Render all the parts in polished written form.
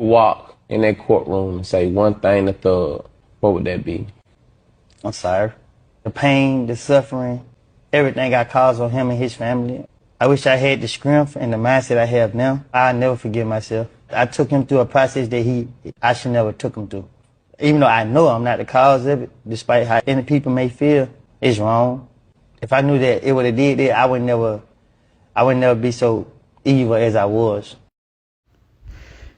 walk in that courtroom and say one thing to Thug, what would that be? I'm sorry. The pain, the suffering, everything I caused on him and his family. I wish I had the strength and the mindset I have now. I'll never forgive myself. I took him through a process that I should never took him through. Even though I know I'm not the cause of it, despite how any people may feel, it's wrong. If I knew that it would have did that, I would never be so evil as I was.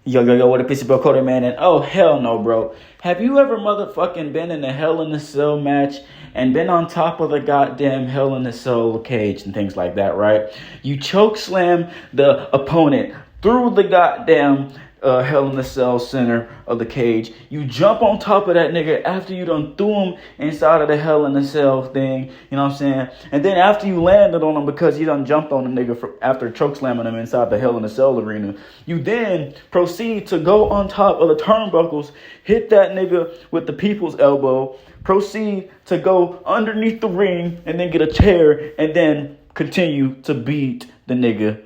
Yo, what a piece of bro, Cody, man, and oh, hell no, bro. Have you ever motherfucking been in a Hell in a Cell match and been on top of the goddamn Hell in a Cell cage and things like that, right? You choke slam the opponent through the goddamn Hell in a Cell center of the cage. You jump on top of that nigga after you done threw him inside of the Hell in a Cell thing, you know what I'm saying? And then after you landed on him because you done jumped on the nigga after choke slamming him inside the Hell in a Cell arena, you then proceed to go on top of the turnbuckles, hit that nigga with the people's elbow, proceed to go underneath the ring and then get a chair and then continue to beat the nigga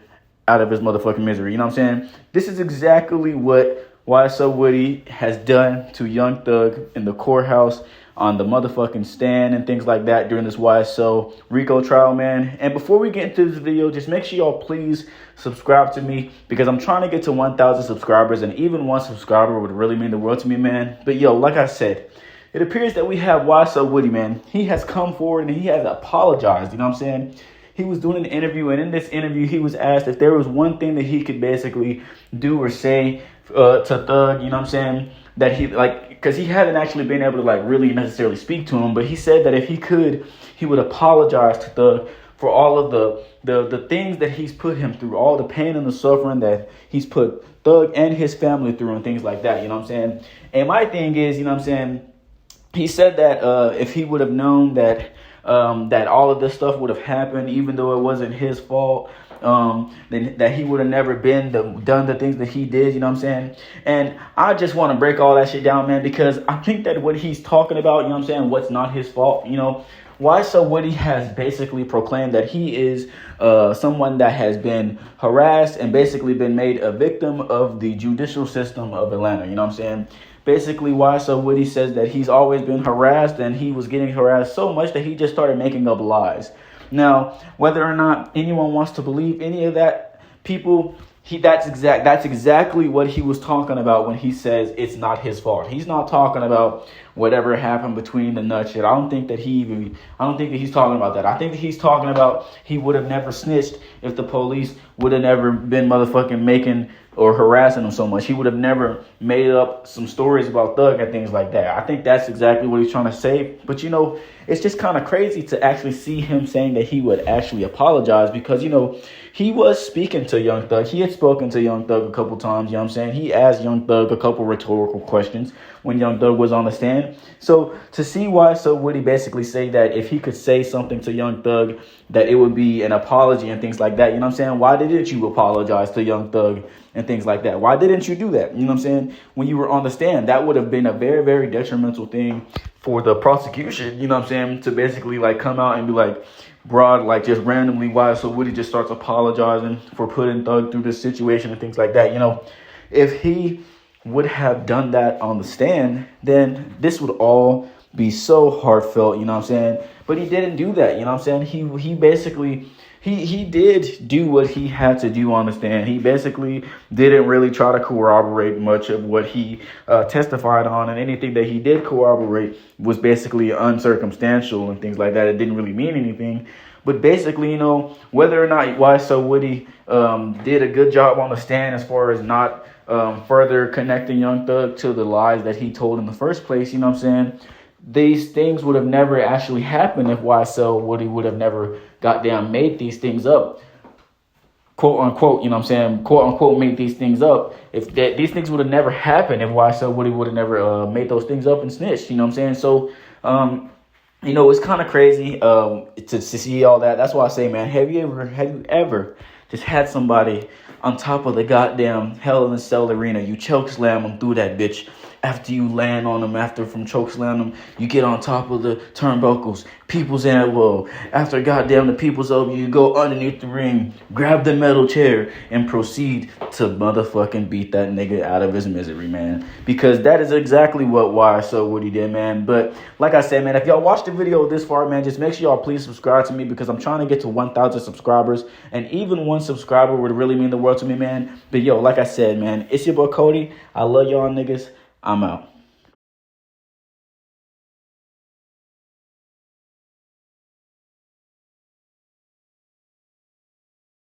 out of his motherfucking misery. You know what I'm saying? This is exactly what YSL Woody has done to Young Thug in the courthouse, on the motherfucking stand and things like that during this YSL RICO trial, man. And before we get into this video, just make sure y'all please subscribe to me because I'm trying to get to 1,000 subscribers, and even one subscriber would really mean the world to me, man. But yo, like I said, it appears that we have YSL Woody, man. He has come forward and he has apologized, you know what I'm saying? He was doing an interview, and in this interview, he was asked if there was one thing that he could basically do or say to Thug, you know what I'm saying, that he, like, because he hadn't actually been able to, like, really necessarily speak to him, but he said that if he could, he would apologize to Thug for all of the things that he's put him through, all the pain and the suffering that he's put Thug and his family through and things like that, you know what I'm saying? And my thing is, you know what I'm saying, he said that if he would have known that that all of this stuff would have happened, even though it wasn't his fault, then that he would have never done the things that he did, you know what I'm saying? And I just want to break all that shit down, man, because I think that what he's talking about, you know what I'm saying, what's not his fault, you know, YSL Woody has basically proclaimed that he is someone that has been harassed and basically been made a victim of the judicial system of Atlanta, you know what I'm saying? Basically, YSL Woody says that he's always been harassed, and he was getting harassed so much that he just started making up lies. Now, whether or not anyone wants to believe any of that, people, that's exactly what he was talking about when he says it's not his fault. He's not talking about whatever happened between the nut shit. I don't think that he's talking about that. I think that he's talking about he would have never snitched if the police would have never been motherfucking making or harassing him so much. He would have never made up some stories about Thug and things like that. I think that's exactly what he's trying to say. But, you know, it's just kind of crazy to actually see him saying that he would actually apologize because, you know, he was speaking to Young Thug. He had spoken to Young Thug a couple times, you know what I'm saying? He asked Young Thug a couple rhetorical questions when Young Thug was on the stand. So to see YSL Woody basically say that if he could say something to Young Thug, that it would be an apology and things like that, you know what I'm saying? Why didn't you apologize to Young Thug and things like that? Why didn't you do that? You know what I'm saying? When you were on the stand, that would have been a very, very detrimental thing for the prosecution, you know what I'm saying? To basically like come out and be like, broad, like just randomly YSL Woody just starts apologizing for putting Thug through this situation and things like that. You know, if he would have done that on the stand, then this would all be so heartfelt, you know what I'm saying? But he didn't do that, you know what I'm saying? He basically, he did do what he had to do on the stand. He basically didn't really try to corroborate much of what he testified on, and anything that he did corroborate was basically uncircumstantial and things like that. It didn't really mean anything. But basically, you know, whether or not YSL Woody did a good job on the stand as far as not further connecting Young Thug to the lies that he told in the first place, you know what I'm saying? These things would have never actually happened if YSL Woody would have never goddamn made these things up, quote unquote, you know what I'm saying, quote unquote, made these things up. If these things would have never happened if YSL Woody would have never made those things up and snitched, you know what I'm saying? So, you know, it's kind of crazy to see all that. That's why I say, man, have you ever just had somebody on top of the goddamn Hell in a Cell arena, you choke slam them through that bitch, after you land on them, after from chokeslam them, you get on top of the turnbuckles, people's elbow. After goddamn the people's elbow, you go underneath the ring, grab the metal chair, and proceed to motherfucking beat that nigga out of his misery, man. Because that is exactly what YSL Woody did, man. But like I said, man, if y'all watched the video this far, man, just make sure y'all please subscribe to me, because I'm trying to get to 1,000 subscribers. And even one subscriber would really mean the world to me, man. But yo, like I said, man, it's your boy Cody. I love y'all niggas. I'm out.